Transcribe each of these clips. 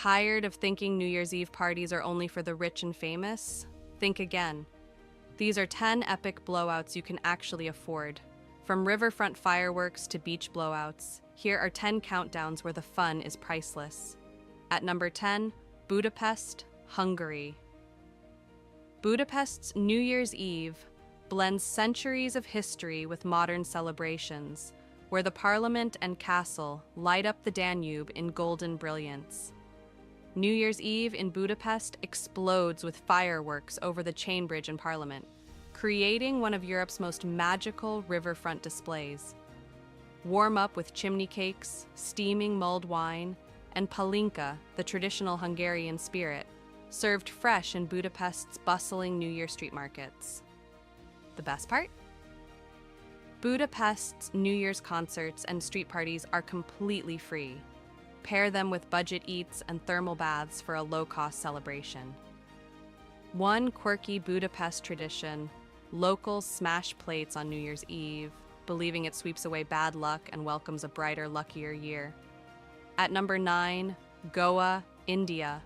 Tired of thinking New Year's Eve parties are only for the rich and famous? Think again. These are 10 epic blowouts you can actually afford. From riverfront fireworks to beach blowouts, here are 10 countdowns where the fun is priceless. At number 10, Budapest, Hungary. Budapest's New Year's Eve blends centuries of history with modern celebrations, where the parliament and castle light up the Danube in golden brilliance. New Year's Eve in Budapest explodes with fireworks over the Chain Bridge and Parliament, creating one of Europe's most magical riverfront displays. Warm up with chimney cakes, steaming mulled wine, and palinka, the traditional Hungarian spirit, served fresh in Budapest's bustling New Year street markets. The best part? Budapest's New Year's concerts and street parties are completely free. Pair them with budget eats and thermal baths for a low-cost celebration. One quirky Budapest tradition: locals smash plates on New Year's Eve, believing it sweeps away bad luck and welcomes a brighter, luckier year. At number 9, Goa, India.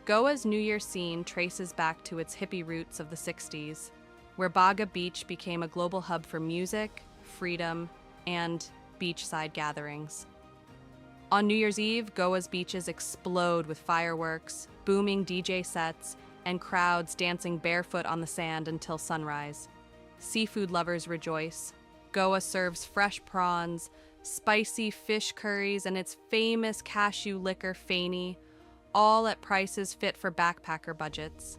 Goa's New Year scene traces back to its hippie roots of the 60s, where Baga Beach became a global hub for music, freedom, and beachside gatherings. On New Year's Eve, Goa's beaches explode with fireworks, booming DJ sets, and crowds dancing barefoot on the sand until sunrise. Seafood lovers rejoice. Goa serves fresh prawns, spicy fish curries, and its famous cashew liquor, Fani, all at prices fit for backpacker budgets.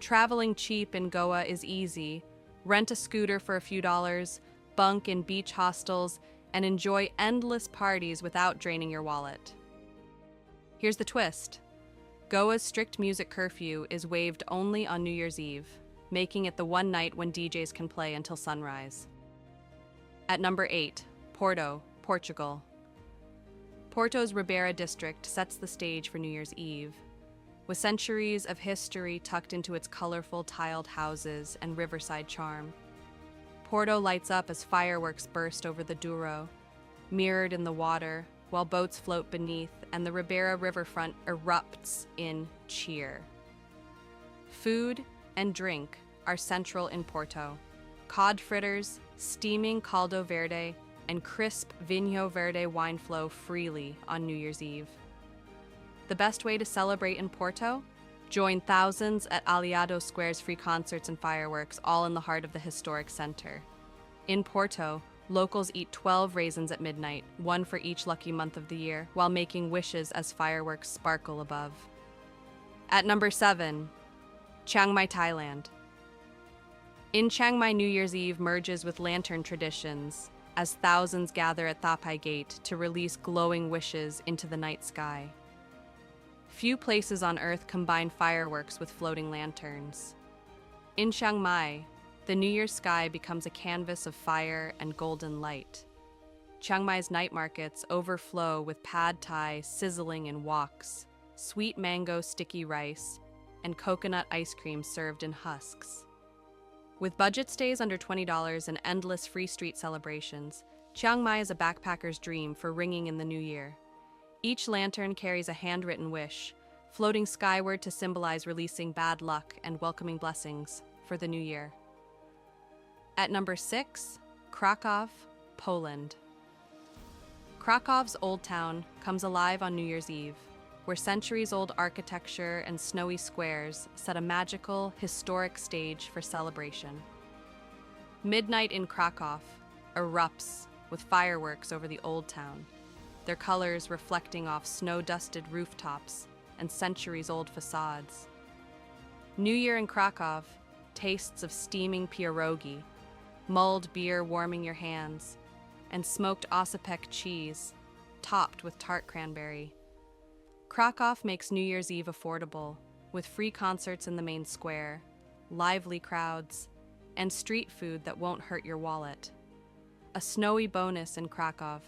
Traveling cheap in Goa is easy. Rent a scooter for a few dollars, bunk in beach hostels, and enjoy endless parties without draining your wallet. Here's the twist. Goa's strict music curfew is waived only on New Year's Eve, making it the one night when DJs can play until sunrise. At number 8, Porto, Portugal. Porto's Ribeira district sets the stage for New Year's Eve. With centuries of history tucked into its colorful tiled houses and riverside charm, Porto lights up as fireworks burst over the Douro, mirrored in the water, while boats float beneath and the Ribeira riverfront erupts in cheer. Food and drink are central in Porto. Cod fritters, steaming caldo verde, and crisp vinho verde wine flow freely on New Year's Eve. The best way to celebrate in Porto? Join thousands at Aliado Square's free concerts and fireworks, all in the heart of the historic center. In Porto, locals eat 12 raisins at midnight, one for each lucky month of the year, while making wishes as fireworks sparkle above. At number 7, Chiang Mai, Thailand. In Chiang Mai, New Year's Eve merges with lantern traditions as thousands gather at Thapai Gate to release glowing wishes into the night sky. Few places on Earth combine fireworks with floating lanterns. In Chiang Mai, the New Year's sky becomes a canvas of fire and golden light. Chiang Mai's night markets overflow with pad thai sizzling in woks, sweet mango sticky rice, and coconut ice cream served in husks. With budget stays under $20 and endless free street celebrations, Chiang Mai is a backpacker's dream for ringing in the new year. Each lantern carries a handwritten wish, floating skyward to symbolize releasing bad luck and welcoming blessings for the new year. At number 6, Krakow, Poland. Krakow's Old Town comes alive on New Year's Eve, where centuries-old architecture and snowy squares set a magical, historic stage for celebration. Midnight in Krakow erupts with fireworks over the Old Town, their colors reflecting off snow-dusted rooftops and centuries-old facades. New Year in Krakow tastes of steaming pierogi, mulled beer warming your hands, and smoked Ossipek cheese, topped with tart cranberry. Krakow makes New Year's Eve affordable, with free concerts in the main square, lively crowds, and street food that won't hurt your wallet. A snowy bonus in Krakow.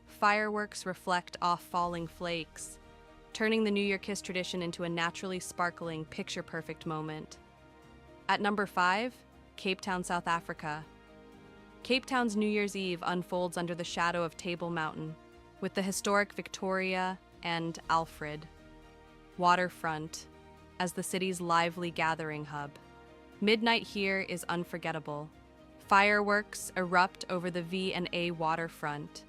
Fireworks reflect off falling flakes, turning the New Year kiss tradition into a naturally sparkling, picture-perfect moment. At number 5, Cape Town, South Africa. Cape Town's New Year's Eve unfolds under the shadow of Table Mountain, with the historic Victoria and Alfred. Waterfront, as the city's lively gathering hub. Midnight here is unforgettable. Fireworks erupt over the V&A waterfront,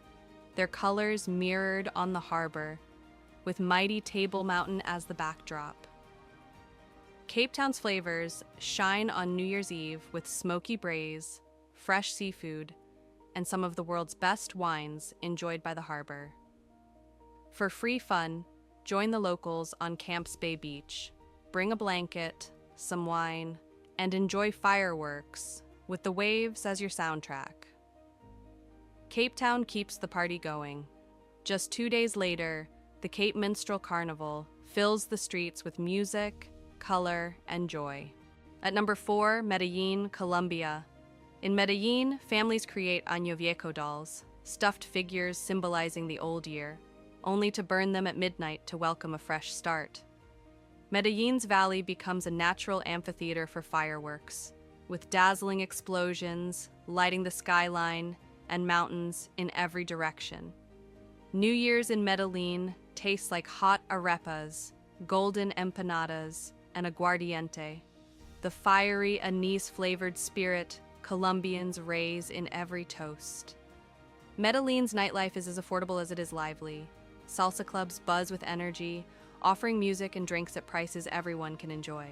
their colors mirrored on the harbor, with mighty Table Mountain as the backdrop. Cape Town's flavors shine on New Year's Eve with smoky braise, fresh seafood, and some of the world's best wines enjoyed by the harbor. For free fun, join the locals on Camps Bay Beach. Bring a blanket, some wine, and enjoy fireworks with the waves as your soundtrack. Cape Town keeps the party going. Just 2 days later, the Cape Minstrel Carnival fills the streets with music, color, and joy. At number 4, Medellin, Colombia. In Medellin, families create Año Viejo dolls, stuffed figures symbolizing the old year, only to burn them at midnight to welcome a fresh start. Medellin's valley becomes a natural amphitheater for fireworks, with dazzling explosions lighting the skyline and mountains in every direction. New Year's in Medellin tastes like hot arepas, golden empanadas, and aguardiente, the fiery anise-flavored spirit Colombians raise in every toast. Medellin's nightlife is as affordable as it is lively. Salsa clubs buzz with energy, offering music and drinks at prices everyone can enjoy.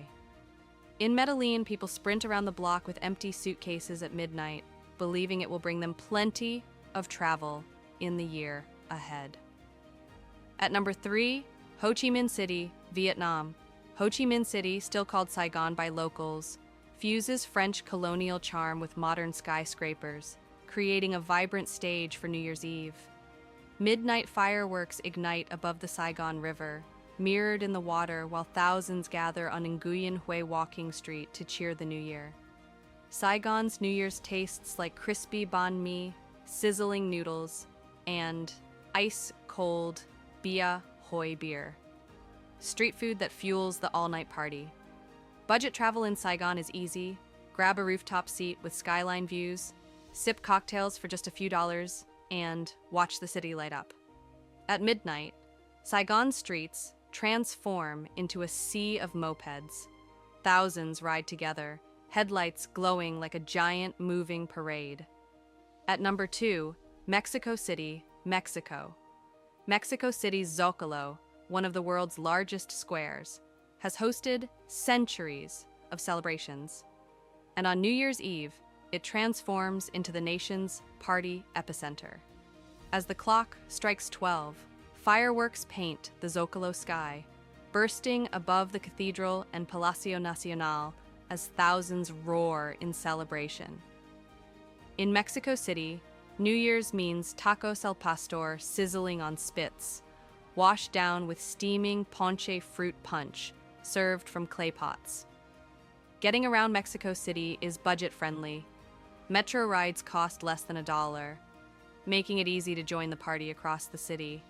In Medellin, people sprint around the block with empty suitcases at midnight, believing it will bring them plenty of travel in the year ahead. At number 3, Ho Chi Minh City, Vietnam. Ho Chi Minh City, still called Saigon by locals, fuses French colonial charm with modern skyscrapers, creating a vibrant stage for New Year's Eve. Midnight fireworks ignite above the Saigon River, mirrored in the water while thousands gather on Nguyen Hue Walking Street to cheer the new year. Saigon's New Year's tastes like crispy banh mi, sizzling noodles, and ice-cold bia hoi beer. Street food that fuels the all-night party. Budget travel in Saigon is easy. Grab a rooftop seat with skyline views, sip cocktails for just a few dollars, and watch the city light up. At midnight, Saigon's streets transform into a sea of mopeds. Thousands ride together, headlights glowing like a giant moving parade. At number 2, Mexico City, Mexico. Mexico City's Zocalo, one of the world's largest squares, has hosted centuries of celebrations. And on New Year's Eve, it transforms into the nation's party epicenter. As the clock strikes 12, fireworks paint the Zocalo sky, bursting above the cathedral and Palacio Nacional as thousands roar in celebration. In Mexico City, New Year's means tacos al pastor sizzling on spits, washed down with steaming ponche fruit punch served from clay pots. Getting around Mexico City is budget-friendly. Metro rides cost less than $1, making it easy to join the party across the city.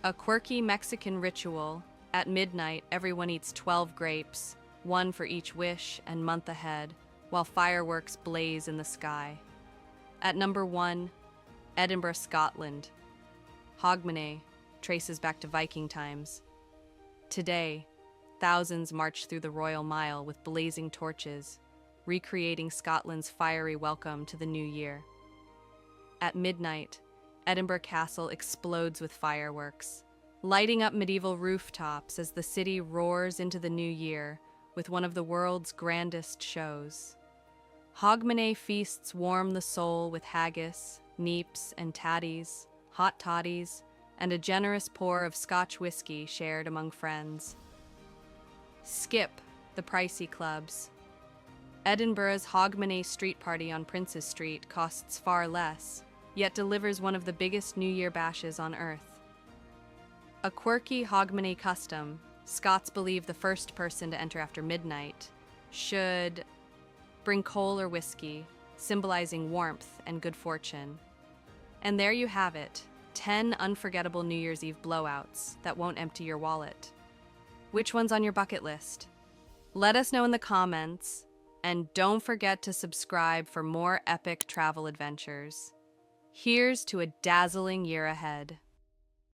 A quirky Mexican ritual: at midnight, everyone eats 12 grapes, one for each wish and month ahead, while fireworks blaze in the sky. At number 1, Edinburgh, Scotland. Hogmanay traces back to Viking times. Today, thousands march through the Royal Mile with blazing torches, recreating Scotland's fiery welcome to the new year. At midnight, Edinburgh Castle explodes with fireworks, lighting up medieval rooftops as the city roars into the new year with one of the world's grandest shows. Hogmanay feasts warm the soul with haggis, neeps and tatties, hot toddies, and a generous pour of Scotch whiskey shared among friends. Skip the pricey clubs. Edinburgh's Hogmanay street party on Princes Street costs far less, yet delivers one of the biggest New Year bashes on earth. A quirky Hogmanay custom, Scots believe the first person to enter after midnight should bring coal or whiskey, symbolizing warmth and good fortune. And there you have it, 10 unforgettable New Year's Eve blowouts that won't empty your wallet. Which one's on your bucket list? Let us know in the comments, and don't forget to subscribe for more epic travel adventures. Here's to a dazzling year ahead.